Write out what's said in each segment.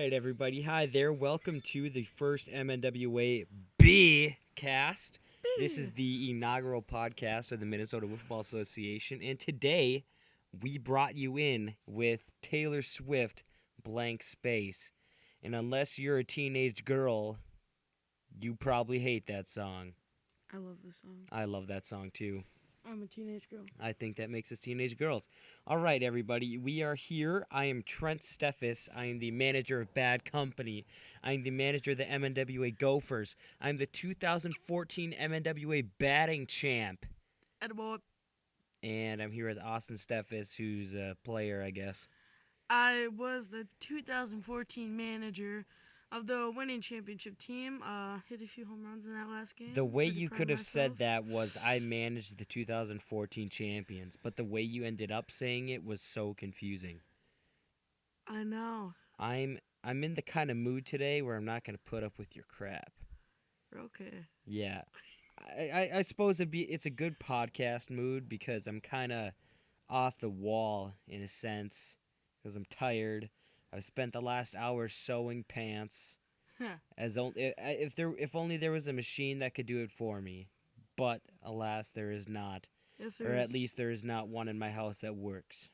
right, everybody. Hi there. Welcome to the first MNWA BEAH cast. This is the inaugural podcast of the Minnesota Wiffle Association, and today we brought you in with Taylor Swift, Blank Space. And unless you're a teenage girl, you probably hate that song. I love this song. I love that song too. I'm a teenage girl. I think that makes us teenage girls. All right, everybody. We are here. I am Trent Steffes. I am the manager of Bad Company. I am the manager of the MNWA Gophers. I'm the 2014 MNWA batting champ. Edible. And I'm here with Austin Steffes, who's a player, I guess. I was the 2014 manager of the winning championship team. Hit a few home runs in that last game. The way Pretty you proud could of have said myself. that was I managed the 2014 champions, but the way you ended up saying it was so confusing. I know. I'm in the kind of mood today where I'm not going to put up with your crap. Okay. Yeah. I suppose it's a good podcast mood because I'm kind of off the wall in a sense because I'm tired. I've spent the last hour sewing pants. If only there was a machine that could do it for me, but alas, there is not. Yes, Or there at is. least there is not one in my house that works.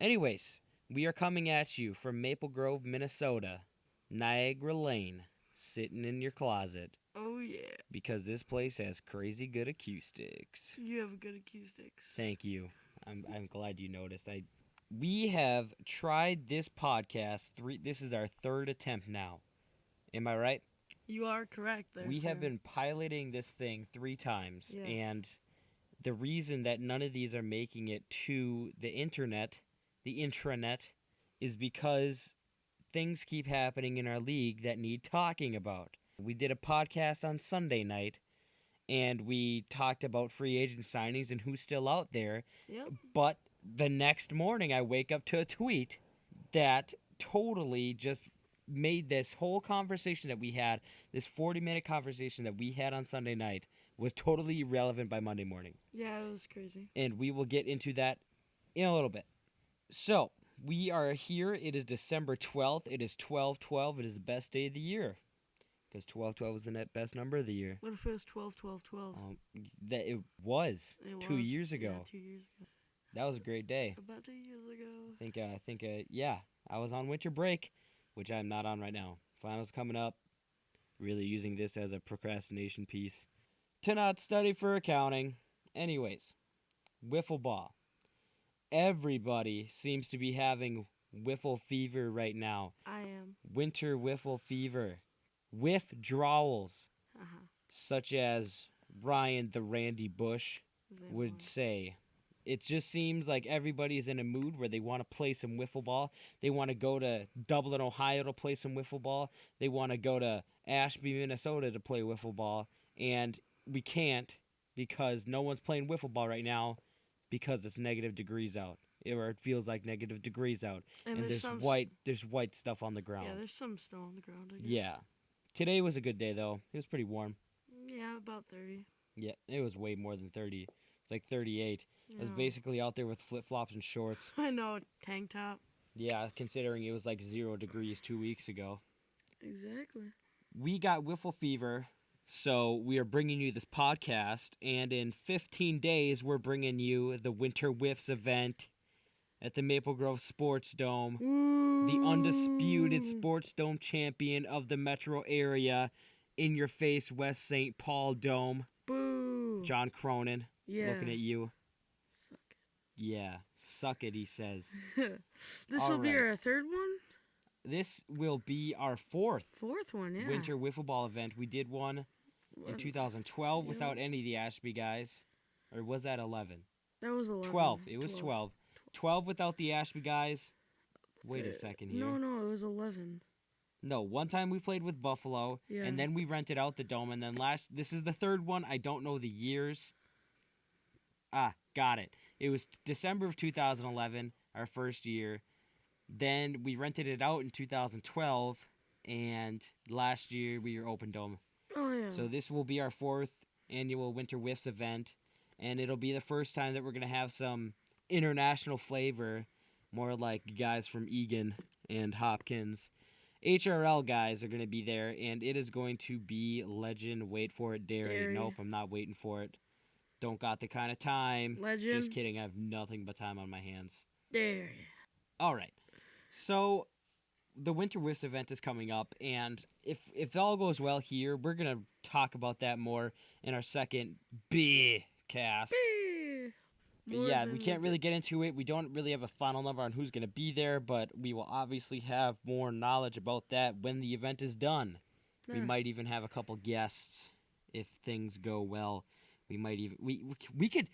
Anyways, we are coming at you from Maple Grove, Minnesota, Niagara Lane, sitting in your closet. Oh, yeah. Because this place has crazy good acoustics. You have good acoustics. Thank you. I'm glad you noticed. We have tried this podcast this is our third attempt now. Am I right? You are correct there, We sir. have been piloting this thing 3 times, Yes. and the reason that none of these are making it to the intranet, is because things keep happening in our league that need talking about. We did a podcast on Sunday night, and we talked about free agent signings and who's still out there. Yep. But the next morning, I wake up to a tweet that totally just made this whole conversation that we had, this 40-minute conversation that we had on Sunday night, was totally irrelevant by Monday morning. Yeah, it was crazy. And we will get into that in a little bit. So, we are here. It is December 12th. It is 12/12. It is the best day of the year. Because 12/12 is the best number of the year. What if it was 12/12/12? That it was It 2 was. years ago. Yeah, 2 years ago. That was a great day. About 2 years ago. I think, yeah, I was on winter break, which I'm not on right now. Finals coming up. Really using this as a procrastination piece to not study for accounting. Anyways, wiffle ball. Everybody seems to be having wiffle fever right now. I am. Winter wiffle fever. Withdrawals, such as Ryan the Randy Bush would say. It just seems like everybody's in a mood where they want to play some wiffle ball. They want to go to Dublin, Ohio to play some wiffle ball. They want to go to Ashby, Minnesota to play wiffle ball. And we can't because no one's playing wiffle ball right now because it's negative degrees out. Or it feels like negative degrees out. And there's white stuff on the ground. Yeah, there's some snow on the ground, I guess. Yeah. Today was a good day, though. It was pretty warm. Yeah, about 30. Yeah, it was way more than 30. It's like 38. Yeah. I was basically out there with flip-flops and shorts. I know, tank top. Yeah, considering it was like 0 degrees 2 weeks ago. Exactly. We got wiffle fever, so we are bringing you this podcast, and in 15 days, we're bringing you the Winter Whiffs event at the Maple Grove Sports Dome. Ooh. The undisputed Sports Dome champion of the metro area, in your face West St. Paul Dome. Boo. John Cronin, looking at you. Suck it. Yeah, suck it, he says. This will be our third one? This will be our fourth one, yeah. winter wiffle ball event. We did one in 2012 without any of the Ashby guys. Or was that 11? That was 11. 12. It was 12. 12 without the Ashby guys. Wait a second here. No, it was 11. No, one time we played with Buffalo, and then we rented out the dome, and then this is the third one. I don't know the years. Got it. It was December of 2011, our first year. Then we rented it out in 2012, and last year we were open dome. Oh, yeah. So this will be our 4th annual Winter Whiffs event, and it'll be the first time that we're going to have some international flavor, more like guys from Egan and Hopkins. HRL guys are going to be there, and it is going to be legend. Wait for it, Derry. Nope, I'm not waiting for it. Don't got the kind of time. Legend. Just kidding. I have nothing but time on my hands. Derry. All right. So the Winter Whiffs event is coming up, and if all goes well here, we're going to talk about that more in our second BEAH cast. Yeah, we can't really get into it. We don't really have a final number on who's going to be there, but we will obviously have more knowledge about that when the event is done. Yeah. We might even have a couple guests if things go well. We might even we could,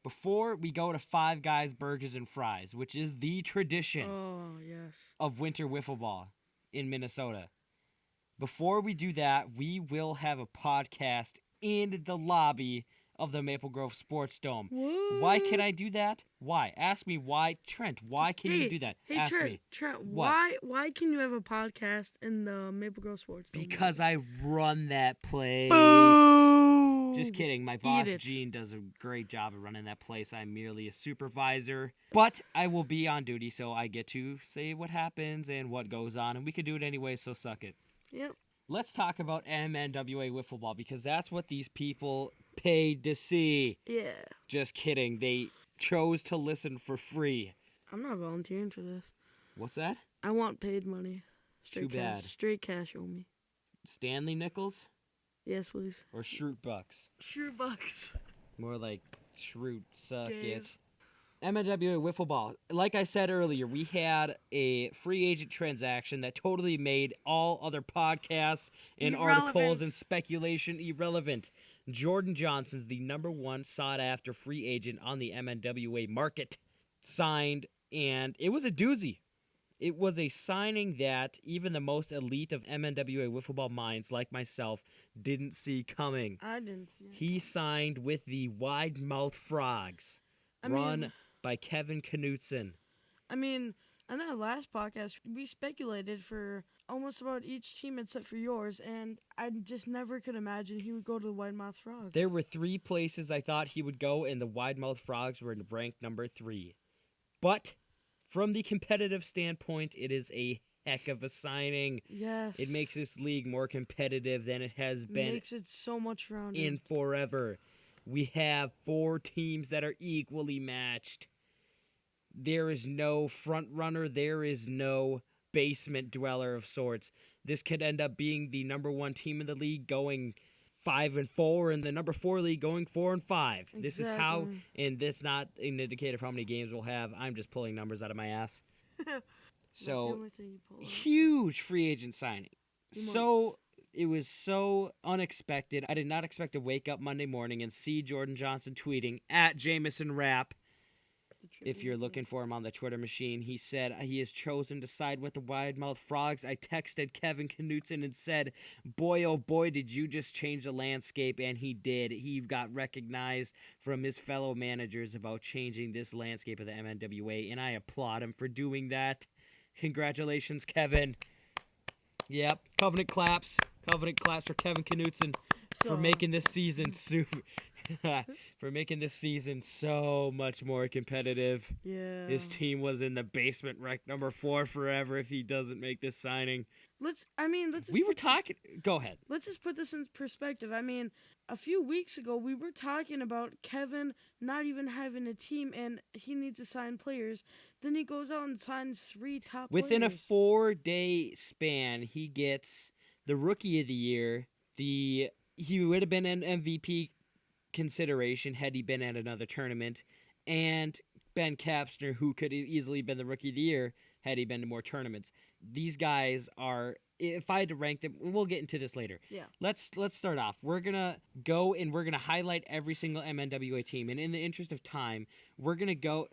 before we go to Five Guys Burgers and Fries, which is the tradition of winter wiffle ball in Minnesota. Before we do that, we will have a podcast in the lobby of the Maple Grove Sports Dome. What? Why can I do that? Why? Ask me why. Trent, why can you do that? Ask me. Trent, why can you have a podcast in the Maple Grove Sports Dome? Because I run that place. Boo! Just kidding. My boss, Gene, does a great job of running that place. I'm merely a supervisor. But I will be on duty, so I get to say what happens and what goes on. And we could do it anyway, so suck it. Yep. Let's talk about MNWA wiffle ball, because that's what these people paid to see. Yeah. Just kidding. They chose to listen for free. I'm not volunteering for this. What's that? I want paid money. Too bad. Straight cash on me. Stanley nickels? Yes, please. Or Shroot bucks? Shroot bucks. More like Shroot suck it. MNWA wiffle ball. Like I said earlier, we had a free agent transaction that totally made all other podcasts and articles and speculation irrelevant. Jordan Johnson's the #1 sought-after free agent on the MNWA market. Signed, and it was a doozy. It was a signing that even the most elite of MNWA wiffle ball minds, like myself, didn't see coming. I didn't see it. He signed with the Wide Mouth Frogs, run by Kevin Knutson. I mean, on that last podcast, we speculated for almost about each team except for yours, and I just never could imagine he would go to the Wide Mouth Frogs. There were 3 places I thought he would go, and the Wide Mouth Frogs were ranked number 3. But from the competitive standpoint, it is a heck of a signing. Yes. It makes this league more competitive than it has been. Makes it so much rounded. In forever. We have 4 teams that are equally matched. There is no front runner. There is no basement dweller of sorts. This could end up being the #1 team in the league going 5-4, and the #4 league going 4-5. Exactly. This is how, and that's not an indicator of how many games we'll have. I'm just pulling numbers out of my ass. So, huge free agent signing. It was so unexpected. I did not expect to wake up Monday morning and see Jordan Johnson tweeting at Jameson Rapp. If you're looking for him on the Twitter machine, he said he has chosen to side with the Wide Mouth Frogs. I texted Kevin Knutson and said, boy, oh boy, did you just change the landscape, and he did. He got recognized from his fellow managers about changing this landscape of the MNWA, and I applaud him for doing that. Congratulations, Kevin. Yep, covenant claps. Covenant claps for Kevin Knutson for making this season so much more competitive. Yeah. His team was in the basement ranked #4 forever if he doesn't make this signing. Go ahead. Let's just put this in perspective. I mean, a few weeks ago, we were talking about Kevin not even having a team, and he needs to sign players. Then he goes out and signs 3 top players. Within a 4-day span, he gets the Rookie of the Year. He would have been an MVP consideration had he been at another tournament, and Ben Kapsner, who could have easily been the Rookie of the Year had he been to more tournaments. These guys are, if I had to rank them, we'll get into this later. Yeah. Let's start off. We're going to go and we're going to highlight every single MNWA team, and in the interest of time, we're going to go,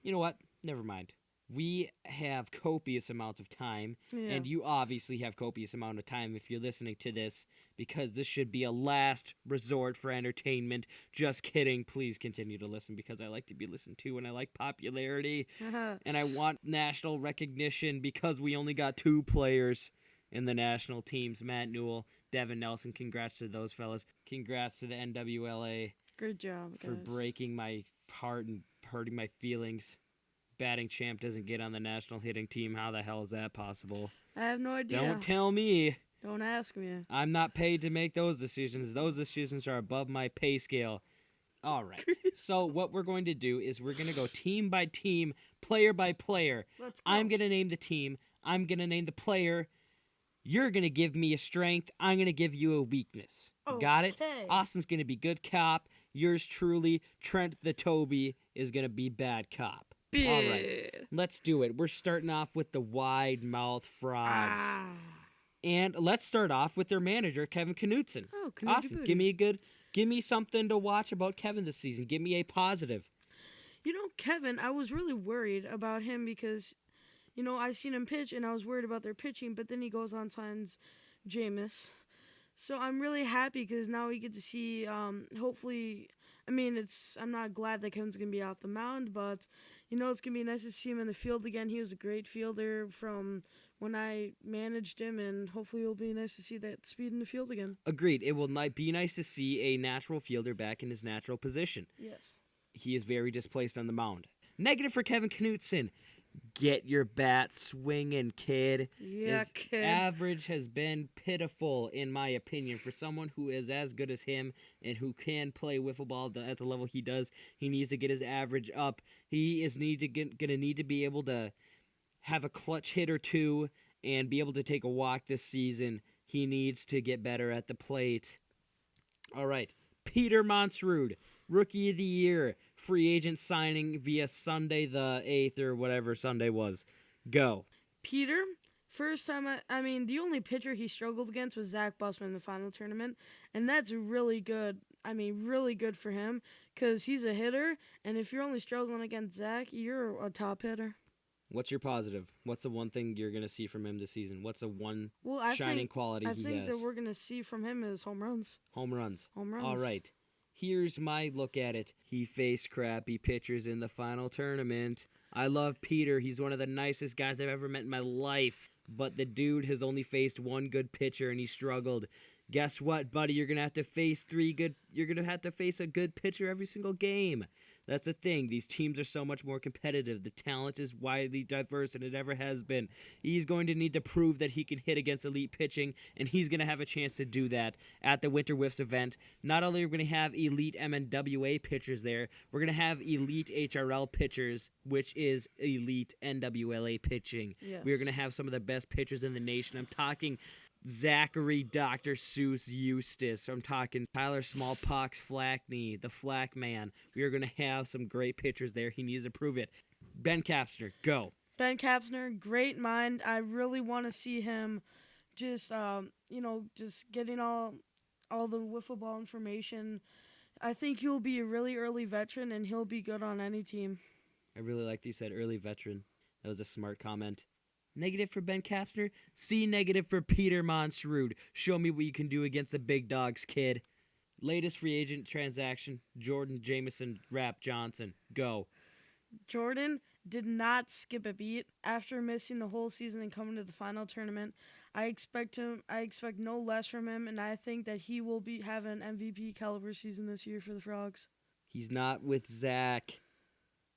you know what? Never mind. We have copious amounts of time, and you obviously have copious amount of time if you're listening to this, because this should be a last resort for entertainment. Just kidding. Please continue to listen, because I like to be listened to, and I like popularity, and I want national recognition, because we only got 2 players in the national teams, Matt Newell, Devin Nelson. Congrats to those fellas. Congrats to the NWLA. Good job, guys. For breaking my heart and hurting my feelings. batting champ doesn't get on the national hitting team. How the hell is that possible? I have no idea. Don't tell me. Don't ask me. I'm not paid to make those decisions. Those decisions are above my pay scale. All right. So what we're going to do is we're going to go team by team, player by player. Let's go. I'm going to name the team. I'm going to name the player. You're going to give me a strength. I'm going to give you a weakness. Okay. Got it? Austin's going to be good cop. Yours truly, Trent the Toby, is going to be bad cop. Big. All right. Let's do it. We're starting off with the wide mouth frogs. And let's start off with their manager, Kevin Knutson. Oh, Austin, give me something to watch about Kevin this season. Give me a positive. You know, Kevin, I was really worried about him because, you know, I seen him pitch and I was worried about their pitching, but then he goes on signs Jameis. So I'm really happy because now we get to see, hopefully, I mean, I'm not glad that Kevin's going to be off the mound, but, you know, it's going to be nice to see him in the field again. He was a great fielder from when I managed him, and hopefully it'll be nice to see that speed in the field again. Agreed. It will be nice to see a natural fielder back in his natural position. Yes. He is very displaced on the mound. Negative for Kevin Knutson. Get your bat swinging, kid. Yeah, His kid. average has been pitiful, in my opinion. For someone who is as good as him and who can play wiffle ball at the level he does, he needs to get his average up. He is going to need to be able to have a clutch hit or two and be able to take a walk this season. He needs to get better at the plate. All right. Peter Monsrud, Rookie of the Year, free agent signing via Sunday the 8th or whatever Sunday was. Go. Peter, first time, I mean, the only pitcher he struggled against was Zach Bussman in the final tournament, and that's really good. I mean, really good for him because he's a hitter, and if you're only struggling against Zach, you're a top hitter. What's your positive? What's the one thing you're going to see from him this season? What's the one shining quality he has? I think that we're going to see from him is home runs. Home runs. Home runs. All right. Here's my look at it. He faced crappy pitchers in the final tournament. I love Peter. He's one of the nicest guys I've ever met in my life. But the dude has only faced one good pitcher, and he struggled. Guess what, buddy? You're gonna have to face a good pitcher every single game. That's the thing. These teams are so much more competitive. The talent is widely diverse than it ever has been. He's going to need to prove that he can hit against elite pitching, and he's going to have a chance to do that at the Winter Whiffs event. Not only are we going to have elite MNWA pitchers there, we're going to have elite HRL pitchers, which is elite NWLA pitching. Yes. We're going to have some of the best pitchers in the nation. I'm talking Zachary Dr. Seuss Eustace. I'm talking Tyler Smallpox Flackney, the Flack Man. We are going to have some great pitchers there. He needs to prove it. Ben Kapsner, go. Ben Kapsner, great mind. I really want to see him just, just getting all the wiffle ball information. I think he'll be a really early veteran, and he'll be good on any team. I really like that you said early veteran. That was a smart comment. Negative for Ben Kapsner. C negative for Peter Monsrud. Show me what you can do against the big dogs, kid. Latest free agent transaction, Jordan Jameson Rap Johnson. Go. Jordan did not skip a beat after missing the whole season and coming to the final tournament. I expect no less from him, and I think that he will have an MVP caliber season this year for the Frogs. He's not with Zach.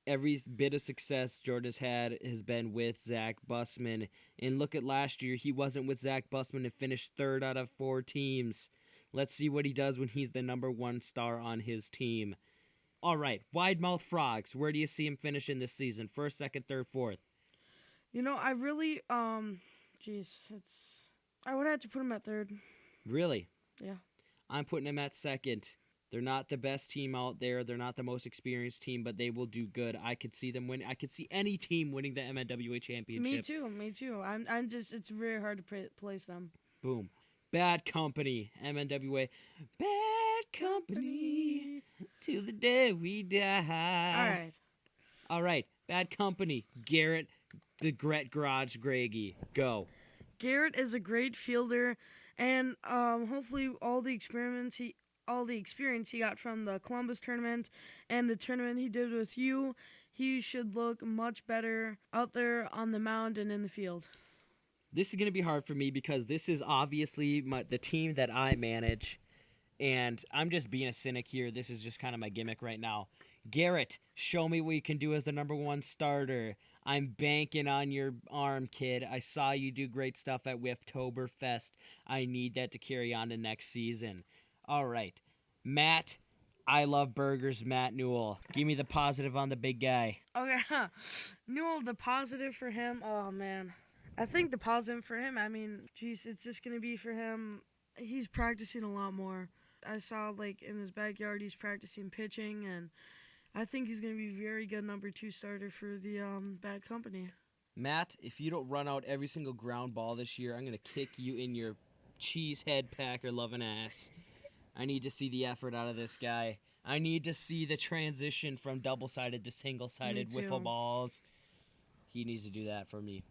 Every bit of success Jordan has had has been with Zach Bussman. And look at last year. He wasn't with Zach Bussman and finished 3rd out of 4 teams. Let's see what he does when he's the number 1 star on his team. All right, wide mouth frogs. Where do you see him finishing this season? 1st, 2nd, 3rd, 4th? You know, I really, I would have to put him at 3rd. Really? Yeah. I'm putting him at 2nd. They're not the best team out there. They're not the most experienced team, but they will do good. I could see them win. I could see any team winning the MNWA championship. Me too. I'm just, it's very hard to place them. Boom. Bad Company, MNWA. Bad Company, till the day we die. All right. Bad Company, Garrett, the Gret Garage Greggy. Go. Garrett is a great fielder, and hopefully all the experience he got from the Columbus tournament and the tournament he did with you, he should look much better out there on the mound and in the field. This is going to be hard for me because this is obviously the team that I manage, and I'm just being a cynic here. This is just kind of my gimmick right now. Garrett, show me what you can do as the number one starter. I'm banking on your arm, kid. I saw you do great stuff at Wiftoberfest. I need that to carry on to next season. All right. Matt, I love burgers, Matt Newell. Give me the positive on the big guy. Okay, Newell, the positive for him. Oh man, I think the positive for him. I mean, geez, it's just gonna be for him. He's practicing a lot more. I saw like in his backyard, he's practicing pitching, and I think he's gonna be a very good number 2 starter for the bad company. Matt, if you don't run out every single ground ball this year, I'm going to kick you in your cheesehead packer loving ass. I need to see the effort out of this guy. I need to see the transition from double-sided to single-sided wiffle balls. He needs to do that for me.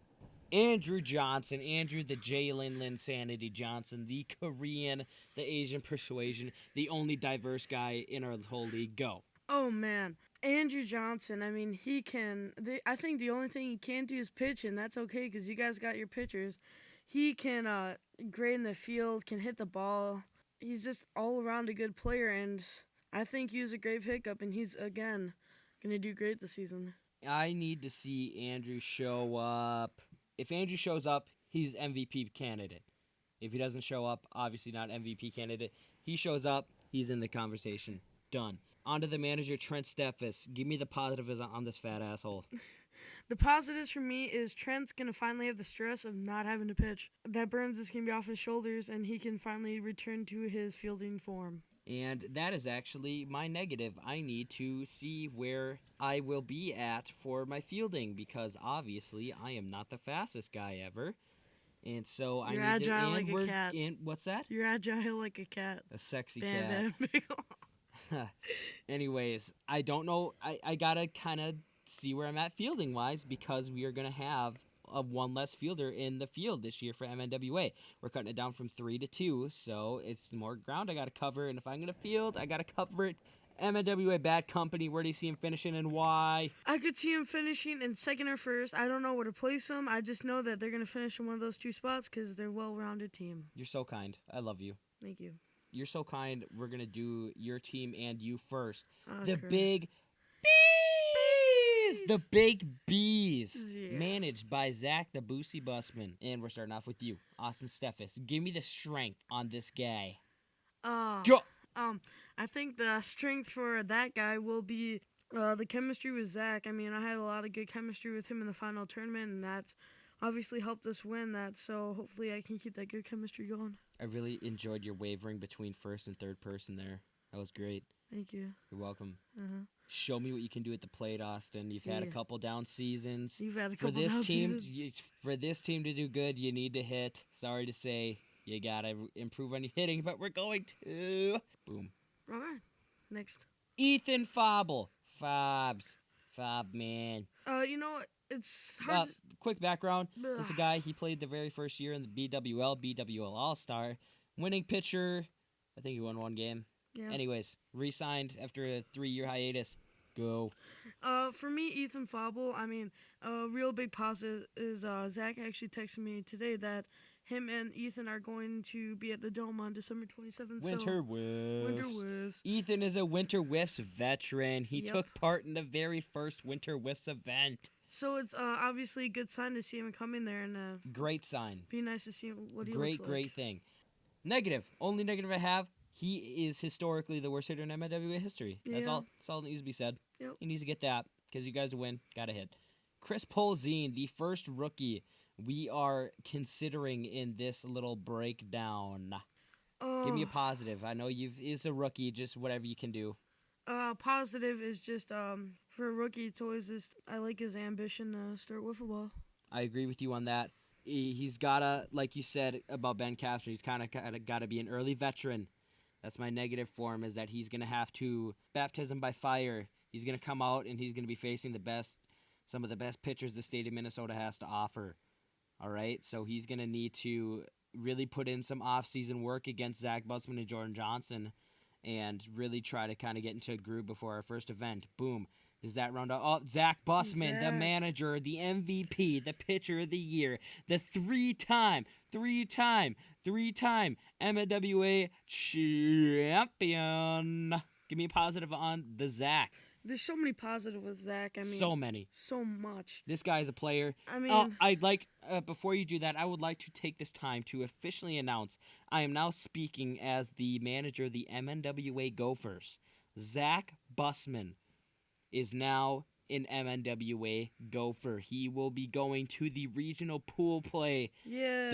Andrew Johnson, Andrew the Jalen Linsanity Johnson, the Korean, the Asian persuasion, the only diverse guy in our whole league. Go. Oh man, Andrew Johnson. I mean, he can. I think the only thing he can't do is pitch, and that's okay because you guys got your pitchers. He can grade in the field, can hit the ball. He's just all around a good player, and I think he was a great pickup, and he's again gonna do great this season. I need to see Andrew show up. If Andrew shows up, he's MVP candidate. If he doesn't show up, obviously not MVP candidate. He shows up, he's in the conversation. Done. On to the manager, Trent Steffes. Give me the positives on this fat asshole. The positives for me is Trent's going to finally have the stress of not having to pitch. That burns is going to be off his shoulders, and he can finally return to his fielding form. And that is actually my negative. I need to see where I will be at for my fielding because obviously I am not the fastest guy ever. And so You're I need to... agile like a cat. What's that? You're agile like a cat. A sexy Bam, cat. bam. Anyways, I don't know. I gotta kind of see where I'm at fielding wise because we are gonna have one less fielder in the field this year for MNWA. We're cutting it down from 3 to 2, so it's more ground I gotta cover. And if I'm gonna field, I gotta cover it. MNWA bad company. Where do you see him finishing and why? I could see him finishing in second or first. I don't know where to place him. I just know that they're gonna finish in one of those 2 spots because they're a well-rounded team. You're so kind. I love you. Thank you. You're so kind. We're going to do your team and you first. Oh, the crap. Big Bees! The Big Bees. Yeah. Managed by Zach the Boosie Busman. And we're starting off with you, Austin Steffes. Give me the strength on this guy. Go! I think the strength for that guy will be the chemistry with Zach. I mean, I had a lot of good chemistry with him in the final tournament, and that's obviously helped us win that, so hopefully I can keep that good chemistry going. I really enjoyed your wavering between first and third person there. That was great. Thank you. You're welcome. Uh-huh. Show me what you can do at the plate, Austin. You've had a couple down seasons. You've had a couple down seasons. For this team to do good, you need to hit. Sorry to say, you got to improve on your hitting, but we're going to. Boom. All right. Next. Ethan Fobble. Fobbs, man. You know, it's hard to... Quick background. Ugh. This is a guy, he played the very first year in the BWL All-Star. Winning pitcher. I think he won 1 game. Yeah. Anyways, re-signed after a 3-year hiatus. Go. For me, Ethan Fobble, I mean, a real big positive is Zach actually texted me today that him and Ethan are going to be at the Dome on December 27th. Winter Whiffs. Ethan is a Winter Whiffs veteran. He took part in the very first Winter Whiffs event. So it's obviously a good sign to see him coming there. And great sign. Be nice to see what he looks like. Great thing. Negative. Only negative I have. He is historically the worst hitter in MNWA history. That's all that needs to be said. Yep. He needs to get that because you guys win. Got to hit. Chris Polzine, the first rookie we are considering in this little breakdown. Give me a positive. I know is a rookie, just whatever you can do. Positive is just for a rookie, it's always just I like his ambition to start wiffle ball. I agree with you on that. He's gotta, like you said about Ben Capster, he's kind of gotta be an early veteran. That's my negative for him, is that he's gonna have to baptism by fire. He's gonna come out and he's gonna be facing some of the best pitchers the state of Minnesota has to offer. All right, so he's going to need to really put in some off-season work against Zach Busman and Jordan Johnson and really try to kind of get into a groove before our first event. Boom. Does that round out? Oh, Zach Busman, the manager, the MVP, the pitcher of the year, the three-time MNWA champion. Give me a positive on the Zach. There's so many positives with Zach. I mean, So many. So much. This guy's a player. I mean, I'd like, before you do that, I would like to take this time to officially announce I am now speaking as the manager of the MNWA Gophers. Zach Bussman is now an MNWA Gopher. He will be going to the regional pool play. yeah.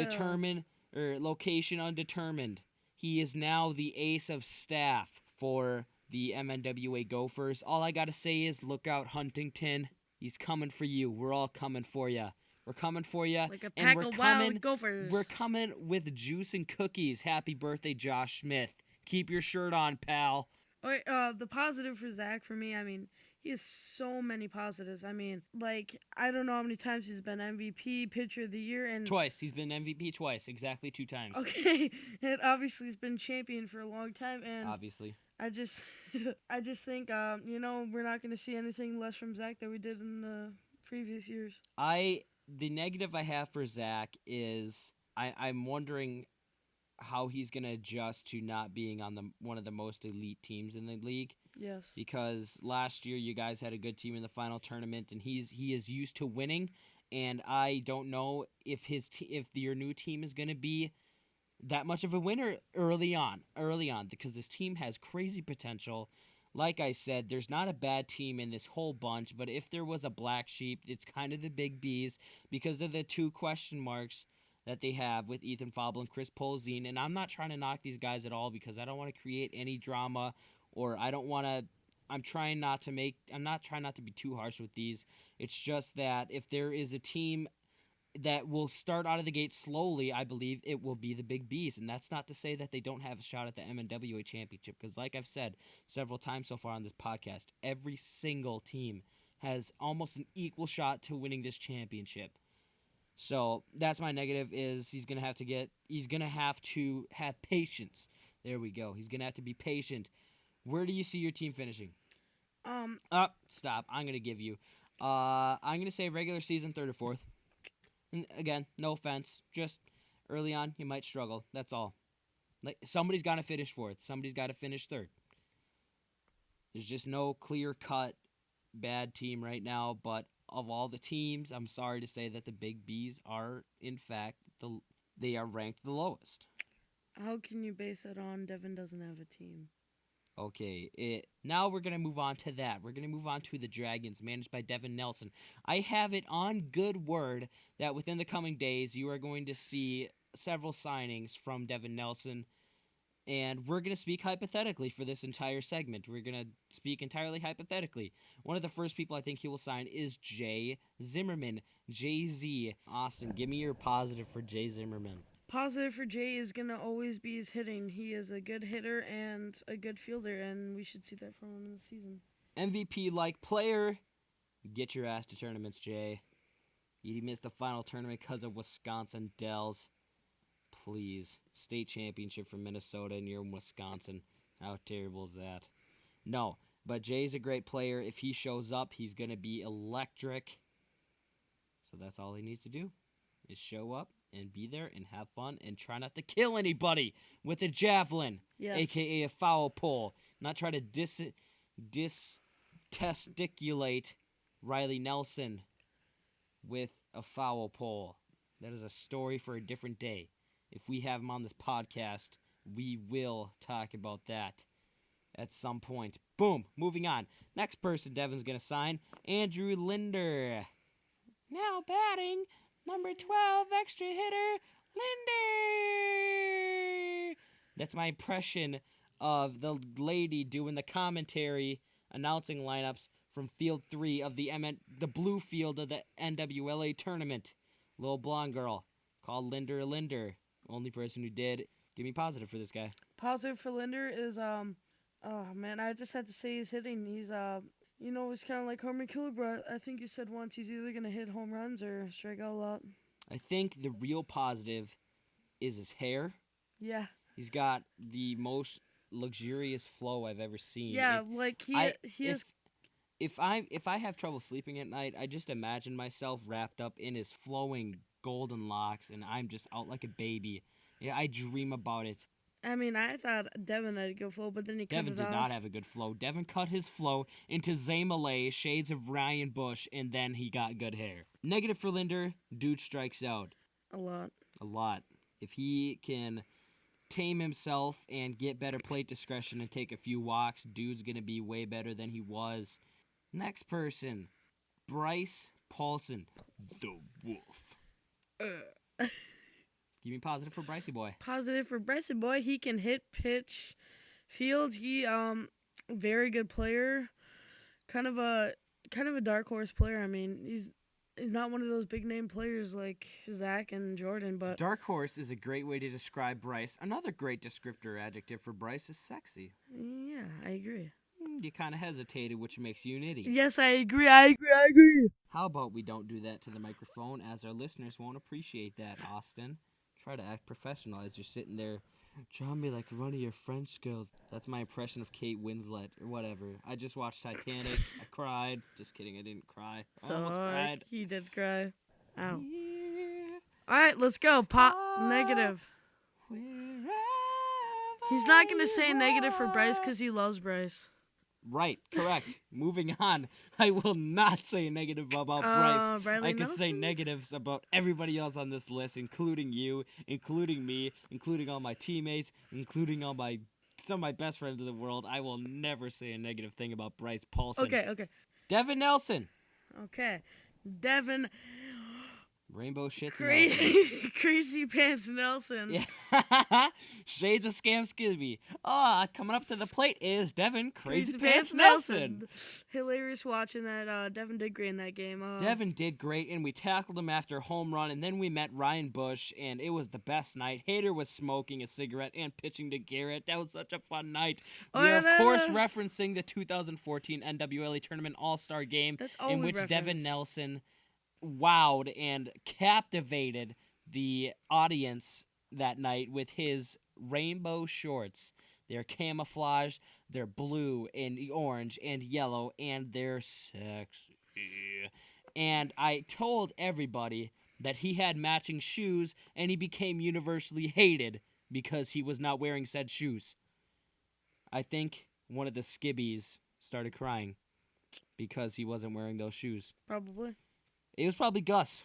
Location undetermined. He is now the ace of staff for the MNWA Gophers. All I gotta say is look out, Huntington. He's coming for you. We're all coming for you. We're coming for you. Like a pack of wild Gophers. We're coming with juice and cookies. Happy birthday, Josh Smith. Keep your shirt on, pal. Okay, the positive for Zach, for me, I mean, he has so many positives. I mean, like, I don't know how many times he's been MVP, Pitcher of the Year, and... Twice. He's been MVP twice. Exactly 2 times. Okay. And obviously he's been champion for a long time, and... Obviously. I just think, we're not going to see anything less from Zach that we did in the previous years. The negative I have for Zach is I'm wondering how he's going to adjust to not being on one of the most elite teams in the league. Yes. Because last year you guys had a good team in the final tournament, and he is used to winning, and I don't know if your new team is going to be that much of a winner early on, because this team has crazy potential. Like I said, there's not a bad team in this whole bunch, but if there was a black sheep, it's kind of the Big Bees because of the 2 question marks that they have with Ethan Fabel and Chris Polzine. And I'm not trying to knock these guys at all because I don't want to create any drama, or I don't want to. I'm not trying not to be too harsh with these. It's just that if there is a team that will start out of the gate slowly, I believe it will be the Big Bees. And that's not to say that they don't have a shot at the MNWA championship, because like I've said several times so far on this podcast, every single team has almost an equal shot to winning this championship. So that's my negative, is he's going to have to have patience. There we go. He's going to have to be patient. Where do you see your team finishing? Stop. I'm going to give you. I'm going to say regular season 3rd or 4th. And again, no offense. Just early on, you might struggle. That's all. Like, somebody's got to finish 4th. Somebody's got to finish 3rd. There's just no clear-cut bad team right now. But of all the teams, I'm sorry to say that the Big Bees are, in fact, they are ranked the lowest. How can you base that on Devin doesn't have a team? Okay, now we're going to move on to that. We're going to move on to the Dragons, managed by Devin Nelson. I have it on good word that within the coming days, you are going to see several signings from Devin Nelson, and we're going to speak hypothetically for this entire segment. We're going to speak entirely hypothetically. One of the first people I think he will sign is Jay Zimmerman, Jay-Z. Austin, give me your positive for Jay Zimmerman. Positive for Jay is going to always be his hitting. He is a good hitter and a good fielder, and we should see that from him in the season. MVP-like player. Get your ass to tournaments, Jay. You missed the final tournament because of Wisconsin Dells. Please. State championship for Minnesota, and you're in Wisconsin. How terrible is that? No, but Jay's a great player. If he shows up, he's going to be electric. So that's all he needs to do, is show up and be there and have fun and try not to kill anybody with a javelin, yes, a.k.a. a foul pole. Not try to testiculate Riley Nelson with a foul pole. That is a story for a different day. If we have him on this podcast, we will talk about that at some point. Boom, moving on. Next person Devin's going to sign, Andrew Linder. Now batting, number 12 extra hitter, Linder. That's my impression of the lady doing the commentary, announcing lineups from Field 3 of the blue field of the NWLA tournament. Little blonde girl called Linder. Only person who did. Give me positive for this guy. Positive for Linder is, I just had to say he's hitting. He's, it's kind of like Harmon Killebrew. I think you said once he's either going to hit home runs or strike out a lot. I think the real positive is his hair. Yeah. He's got the most luxurious flow I've ever seen. Yeah, If I have trouble sleeping at night, I just imagine myself wrapped up in his flowing golden locks, and I'm just out like a baby. Yeah, I dream about it I mean, I thought Devin had a good flow, but then he cut Devin it did off. not have a good flow. Devin cut his flow into Zay Malay, shades of Ryan Bush, and then he got good hair. Negative for Linder, dude strikes out. A lot. A lot. If he can tame himself and get better plate discretion and take a few walks, dude's going to be way better than he was. Next person, Bryce Paulson, the Wolf. Give me positive for Brycey boy. Positive for Bryce boy. He can hit, pitch, field. He very good player. Kind of a dark horse player. I mean, he's not one of those big name players like Zach and Jordan, but Dark horse is a great way to describe Bryce. Another great descriptor adjective for Bryce is sexy. yeah, I agree. You kind of hesitated, which makes you an idiot. Yes, I agree. I agree. How about we don't do that to the microphone, as our listeners won't appreciate that, Austin. Try to act professional as you're sitting there. Trying me like one of your French skills. That's my impression of Kate Winslet, or whatever. I just watched Titanic. I cried. Just kidding, I didn't cry. I almost cried. He did cry. Ow. Yeah. All right, let's go. Negative. He's not going to say negative for Bryce because he loves Bryce. Right, correct. Moving on. I will not say negative about Bryce. Bradley I can say Nelson? negatives about everybody else on this list, including you, including me, including all my teammates, including all some of my best friends in the world. I will never say a negative thing about Bryce Paulson. Okay. Devin Nelson. Okay. Devin. Rainbow shits Nelson. Crazy Pants Nelson. Yeah. Shades of Scam Skibby. Coming up to the plate is Devin Crazy Pants Nelson. Hilarious watching that. Devin did great in that game. Devin did great, and we tackled him after a home run, and then we met Ryan Bush, and it was the best night. Hader was smoking a cigarette and pitching to Garrett. That was such a fun night. We are, of course, referencing the 2014 NWLA Tournament All-Star Game, in which Devin Nelson wowed and captivated the audience that night with his rainbow shorts. They're camouflage, they're blue and orange and yellow, and they're sexy. And I told everybody that he had matching shoes, and he became universally hated because he was not wearing said shoes. I think one of the skibbies started crying because he wasn't wearing those shoes. Probably. It was probably Gus.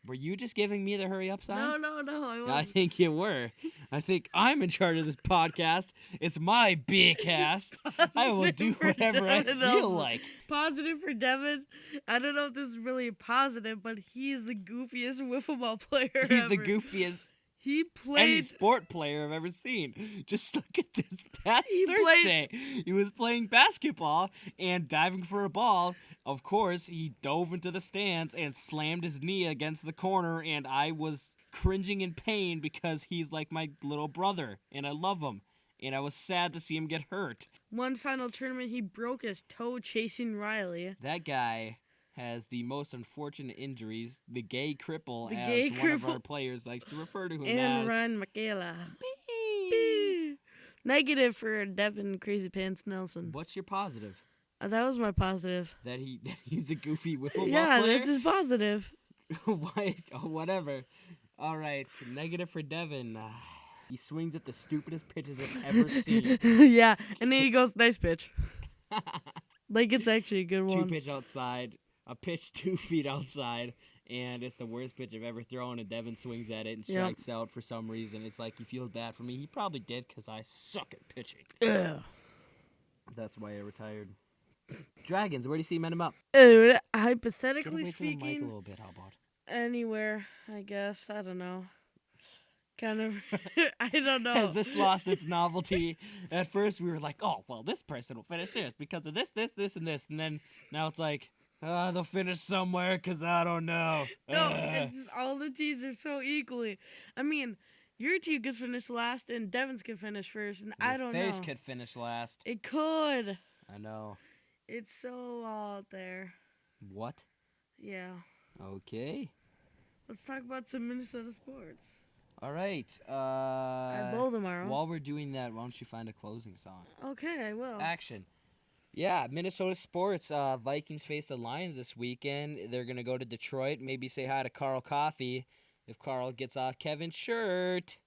Were you just giving me the hurry up sign? No, I wasn't. I think you were. I think I'm in charge of this podcast. It's my BEAH. I will do whatever I feel like. Positive for Devin. I don't know if this is really positive, but he's the goofiest wiffle ball player He's ever. the goofiest He played any sport player I've ever seen. Just look at this past Thursday. He was playing basketball and diving for a ball. Of course, he dove into the stands and slammed his knee against the corner, and I was cringing in pain because he's like my little brother, and I love him. And I was sad to see him get hurt. One final tournament, he broke his toe chasing Riley. That guy has the most unfortunate injuries. The gay cripple, one of our players likes to refer to him and Ryan Michaela. Negative for Devin Crazy Pants Nelson. What's your positive? That was my positive. That he's a goofy wiffle ball player? Yeah, that's his positive. Why? Oh, whatever. All right, negative for Devin. He swings at the stupidest pitches I've ever seen. Yeah, and then he goes, nice pitch. Like, it's actually a good one. 2 pitch outside, a pitch 2 feet outside, and it's the worst pitch I've ever thrown, and Devin swings at it and strikes out for some reason. It's like he feels bad for me. He probably did because I suck at pitching. Yeah. That's why I retired. Dragons, where do you see men up? Hypothetically Get away from the mic a speaking, little bit, how about? anywhere, I guess. I don't know. Kind of, I don't know. Has this lost its novelty? At first, we were like, oh, well, this person will finish this because of this, and this. And then now it's like, they'll finish somewhere because I don't know. No, it's just all the teams are so equally. I mean, your team could finish last and Devin's could finish first, and I don't know. Face could finish last. It could. I know. It's so out there. What? Yeah. Okay. Let's talk about some Minnesota sports. All right. I bowl tomorrow. While we're doing that, why don't you find a closing song? Okay, I will. Action. Yeah, Minnesota sports. Vikings face the Lions this weekend. They're going to go to Detroit. Maybe say hi to Carl Coffey if Carl gets off Kevin's shirt.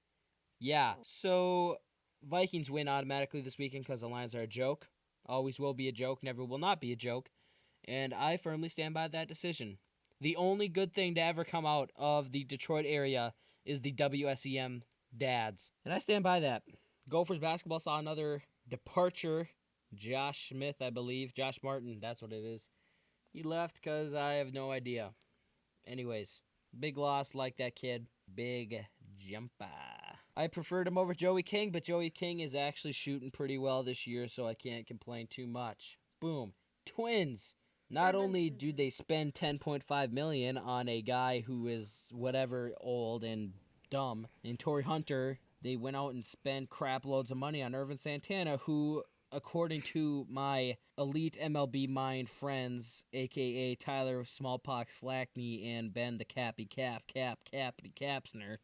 Yeah, so Vikings win automatically this weekend because the Lions are a joke. Always will be a joke, never will not be a joke. And I firmly stand by that decision. The only good thing to ever come out of the Detroit area is the WSEM dads. And I stand by that. Gophers basketball saw another departure. Josh Smith, I believe. Josh Martin, that's what it is. He left because I have no idea. Anyways, big loss, like that kid. Big jumper. I preferred him over Joey King, but Joey King is actually shooting pretty well this year, so I can't complain too much. Boom. Twins. Not only do they spend $10.5 million on a guy who is whatever old and dumb, in Torrey Hunter, they went out and spent crap loads of money on Irvin Santana, who, according to my elite MLB mind friends, aka Tyler Smallpox Flackney and Ben the Cappy Cappity Capsner,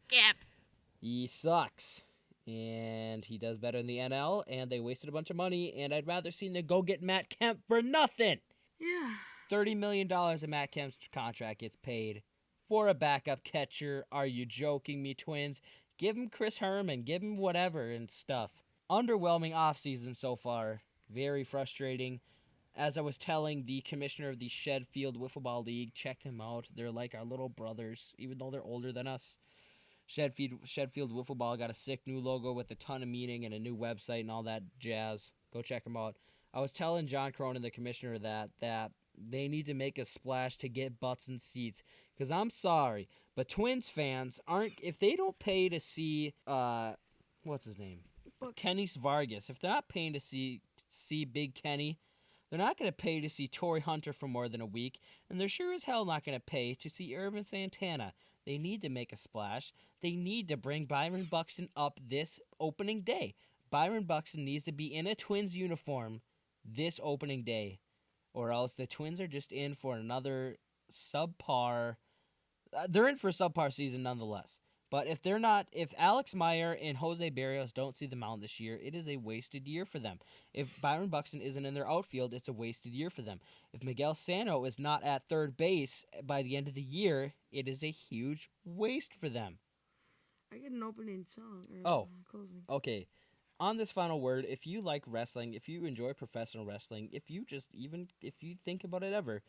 he sucks. And he does better in the NL, and they wasted a bunch of money, and I'd rather see them go get Matt Kemp for nothing. Yeah. $30 million of Matt Kemp's contract gets paid for a backup catcher. Are you joking me, Twins? Give him Chris Herman. Give him whatever and stuff. Underwhelming offseason so far. Very frustrating. As I was telling the commissioner of the Shedfield Wiffle Ball League, check them out. They're like our little brothers, even though they're older than us. Shedfield Wiffle Ball got a sick new logo with a ton of meaning and a new website and all that jazz. Go check them out. I was telling John Cronin, the commissioner, that they need to make a splash to get butts in seats. Because I'm sorry, but Twins fans aren't, if they don't pay to see, what's his name? Kenny Vargas. If they're not paying to see Big Kenny, they're not going to pay to see Torrey Hunter for more than a week. And they're sure as hell not going to pay to see Irvin Santana. They need to make a splash. They need to bring Byron Buxton up this opening day. Byron Buxton needs to be in a Twins uniform this opening day, or else the Twins are just in for another subpar. They're in for a subpar season nonetheless. But if they're not, if Alex Meyer and Jose Barrios don't see the mound this year, it is a wasted year for them. If Byron Buxton isn't in their outfield, it's a wasted year for them. If Miguel Sano is not at third base by the end of the year, it is a huge waste for them. I get an opening song. Closing. Okay. On this final word, if you like wrestling, if you enjoy professional wrestling, if you think about it ever,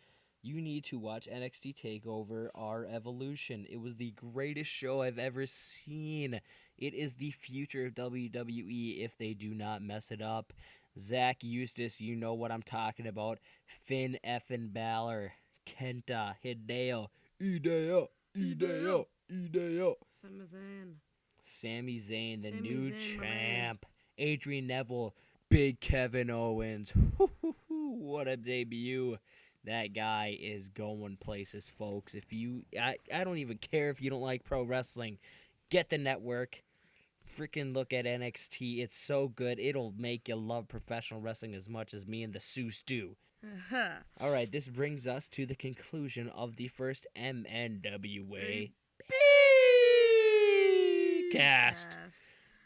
you need to watch NXT TakeOver Our Evolution. It was the greatest show I've ever seen. It is the future of WWE if they do not mess it up. Zach Eustace, you know what I'm talking about. Finn effin' Balor. Kenta. Hideo. Hideo. Sami Zayn, the new champ. Adrian Neville. Big Kevin Owens. What a debut. That guy is going places, folks. I don't even care if you don't like pro wrestling. Get the network. Freaking look at NXT. It's so good. It'll make you love professional wrestling as much as me and the Seuss do. All right, this brings us to the conclusion of the first MNWA cast.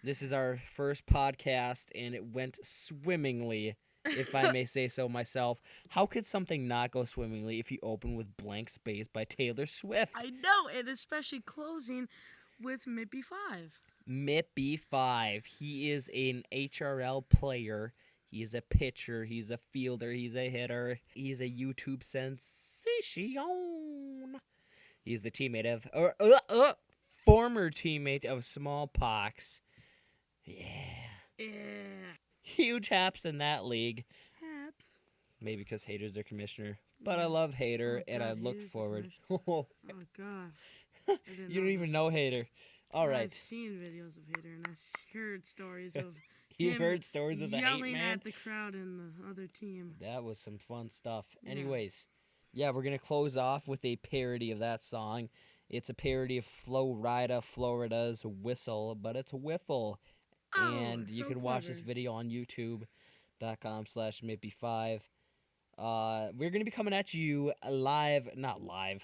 This is our first podcast, and it went swimmingly, if I may say so myself. How could something not go swimmingly if you open with Blank Space by Taylor Swift? I know, and especially closing with Mippy 5. Mippy 5. He is an HRL player. He's a pitcher. He's a fielder. He's a hitter. He's a YouTube sensation. He's the teammate of... former teammate of Smallpox. Yeah. Huge haps in that league. Haps. Maybe because Hater's their commissioner. But I love Hater, and I look forward. Oh, God. You don't even know Hater. All right. I've seen videos of Hater, and I've heard stories of You've heard stories of the Hate Man? Yelling at the crowd and the other team. That was some fun stuff. Yeah. Anyways, yeah, we're going to close off with a parody of that song. It's a parody of Flo Rida Florida's Whistle, but it's a Wiffle. And you can watch this video on youtube.com/Mippy5. We're going to be coming at you live, not live.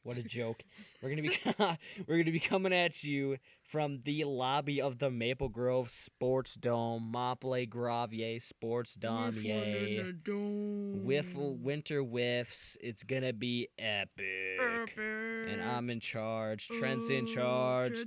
What a joke. We're going to be coming at you from the lobby of the Maple Grove Sports Dome, Mople Gravier Sports Dome. Yay. Wiffle Winter Whiffs. It's going to be epic. And I'm in charge. Trent's in charge.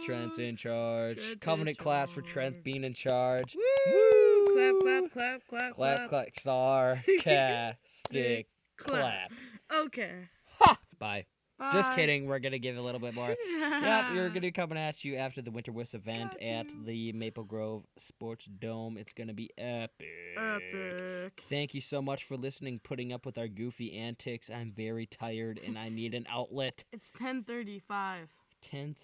Trent's in charge. Trent's Covenant in claps for Trent charge. being in charge. Woo! Clap, clap, clap, clap, Clap, clap, sarcastic clap. Okay. Ha! Bye. Bye. Just kidding. We're going to give a little bit more. Yep, you're going to be coming at you after the Winter Whist event at the Maple Grove Sports Dome. It's going to be epic. Epic. Thank you so much for listening, putting up with our goofy antics. I'm very tired, and I need an outlet. It's 10:35. 10:35, and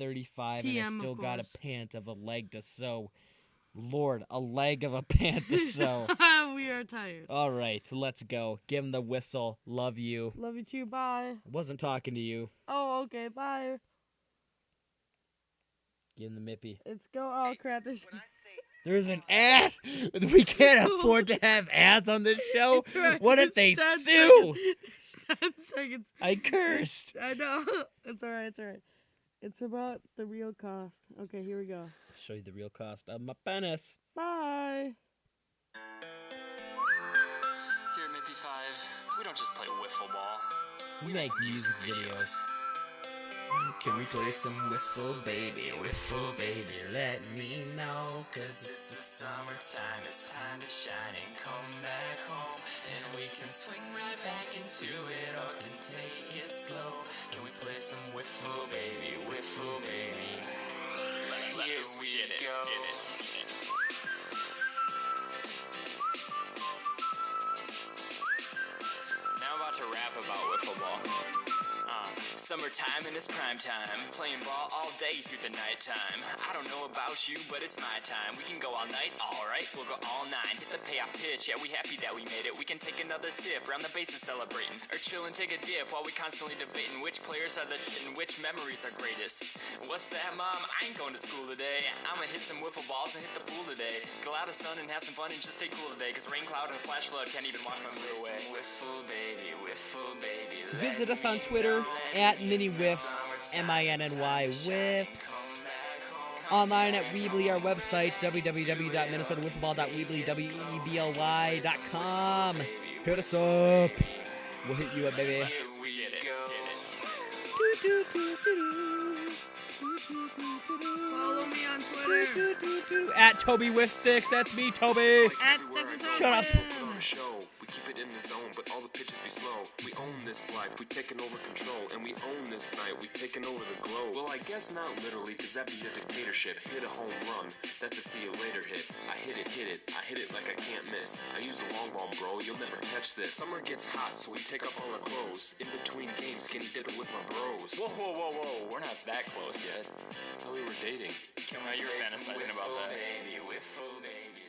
I PM, still of got a course. pant of a leg to sew. Lord, a leg of a pant to sew. We are tired. All right, let's go. Give him the whistle. Love you. Love you too. Bye. Wasn't talking to you. Oh, okay. Bye. Give him the mippy. Let's go. Oh, crap. There's an ad. We can't afford to have ads on this show. Right. What if they 10 sue? Seconds. 10 seconds. I cursed. I know. It's all right. It's all right. It's about the real cost. Okay, here we go. Show you the real cost of my penis. Bye. Here at Maybe 5, we don't just play wiffle ball. We make music videos. Can we play some wiffle, baby? Wiffle, baby, let me know. Cause it's the summertime, it's time to shine and come back home. And we can swing right back into it or can take it slow. Can we play some wiffle, baby? Wiffle, baby. Here we go. Now I'm about to rap about wiffle ball. Summertime and it's prime time, playing ball all day through the nighttime. I don't know about you, but it's my time. We can go all night, alright, we'll go all nine. Hit the payoff pitch, yeah, we happy that we made it. We can take another sip, round the bases celebrating. Or chill and take a dip while we constantly debating which players are the shit and which memories are greatest. What's that, Mom? I ain't going to school today. I'ma hit some wiffle balls and hit the pool today. Go out of sun and have some fun and just stay cool today. Cause rain cloud and flash flood can't even wash my mood away. Wiffle baby, wiffle baby. Visit us on Twitter at MiniWhiffs, MINNY Whiffs. Online at Weebly, our website, www.minnesotawiffleball.weebly.com. Hit us up. We'll hit you up, baby. Follow me on Twitter. At TobyWhiff6. That's me, Toby. At Stephen. Shut up. We keep it in the zone, but all the pitches be slow. We own this life, we taking over control, and we own this night, we taking over the globe. Well, I guess not literally, cause that'd be a dictatorship. Hit a home run, that's a see you later hit. I hit it like I can't miss. I use a long ball, bro, you'll never catch this. Summer gets hot, so we take off all our clothes. In between games, skinny dipping with my bros. Whoa, we're not that close yet. I thought we were dating. You're fantasizing about that. Baby, wiffle baby.